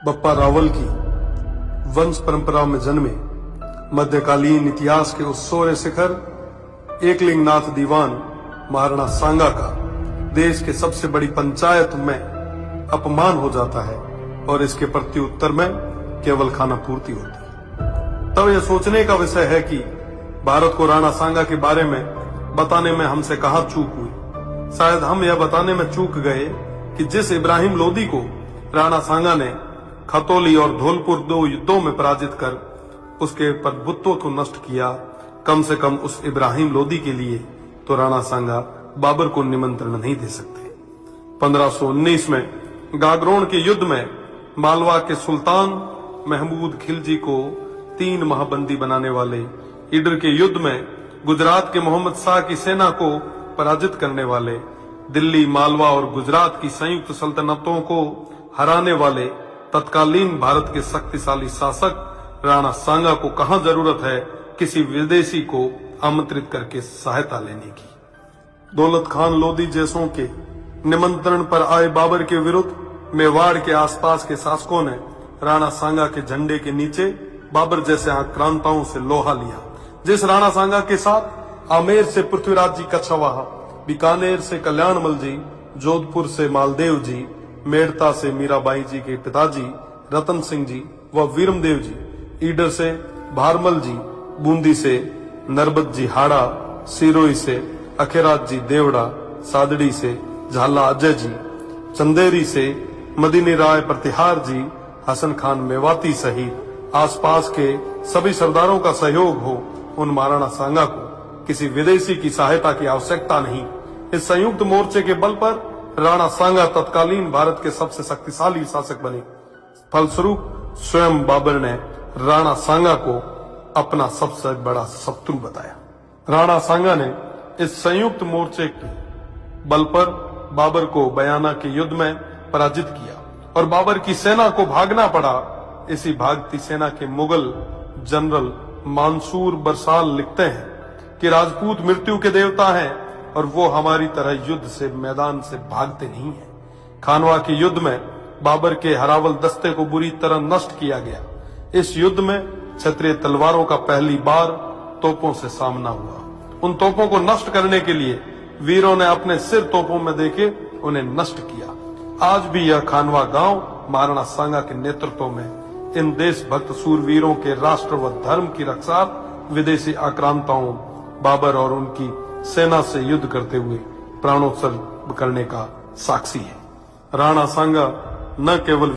बप्पा रावल की वंश परंपरा में जन्मे मध्यकालीन इतिहास के उस सोरे शिखर एकलिंगनाथ दीवान महाराणा सांगा का देश के सबसे बड़ी पंचायत में अपमान हो जाता है और इसके प्रत्युत्तर में केवल खाना पूर्ति होती है। तब यह सोचने का विषय है कि भारत को राणा सांगा के बारे में बताने में हमसे कहां चूक हुई। शायद हम यह बताने में चूक गए कि जिस इब्राहिम लोदी को राणा सांगा ने खतौली और धौलपुर 2 युद्धों में पराजित कर उसके प्रभुत्व को नष्ट किया, कम से कम उस इब्राहिम लोदी के लिए तो राणा सांगा बाबर को निमंत्रण नहीं दे सकते। 1519 में गागरोन के युद्ध में मालवा के सुल्तान महमूद खिलजी को 3 माह बंदी बनाने वाले, ईडर के युद्ध में गुजरात के मोहम्मद शाह की सेना को पराजित करने वाले, दिल्ली, मालवा और गुजरात की संयुक्त सल्तनतों को हराने वाले तत्कालीन भारत के शक्तिशाली शासक राणा सांगा को कहां जरूरत है किसी विदेशी को आमंत्रित करके सहायता लेने की। दौलत खान लोदी जैसों के निमंत्रण पर आए बाबर के विरुद्ध मेवाड़ के आसपास के शासकों ने राणा सांगा के झंडे के नीचे बाबर जैसे आक्रांताओं से लोहा लिया। जिस राणा सांगा के साथ आमेर से पृथ्वीराज जी कछवाहा, बीकानेर से कल्याणमल जी, जोधपुर से मालदेव जी, मेड़ता से मीराबाई जी के पिताजी रतन सिंह जी व वीरमदेव जी, ईडर से भारमल जी, बूंदी से नरबत जी हाड़ा, सिरोही से अखेराज जी देवड़ा, सादड़ी से झाला अजय जी, चंदेरी से मदीनी राय प्रतिहार जी, हसन खान मेवाती सहित आसपास के सभी सरदारों का सहयोग हो, उन महाराणा सांगा को किसी विदेशी की सहायता की आवश्यकता नहीं। इस संयुक्त मोर्चे के बल पर राणा सांगा तत्कालीन भारत के सबसे शक्तिशाली शासक बने। फलस्वरूप स्वयं बाबर ने राणा सांगा को अपना सबसे बड़ा शत्रु बताया। राणा सांगा ने इस संयुक्त मोर्चे के बल पर बाबर को बयाना के युद्ध में पराजित किया और बाबर की सेना को भागना पड़ा। इसी भागती सेना के मुगल जनरल मंसूर बरसाल लिखते हैं कि राजपूत मृत्यु के देवता हैं और वो हमारी तरह युद्ध से मैदान से भागते नहीं हैं। खानवा के युद्ध में बाबर के हरावल दस्ते को बुरी तरह नष्ट किया गया। इस युद्ध में क्षत्रिय तलवारों का पहली बार तोपों से सामना हुआ। उन तोपों को नष्ट करने के लिए वीरों ने अपने सिर तोपों में देके उन्हें नष्ट किया। आज भी यह खानवा गांव महाराणा सांगा के नेतृत्व में इन देशभक्त सूरवीरों के राष्ट्र व धर्म की रक्षा विदेशी आक्रांताओं बाबर और उनकी सेना से युद्ध करते हुए प्राणोत्सर्ग करने का साक्षी है। राणा सांगा न केवल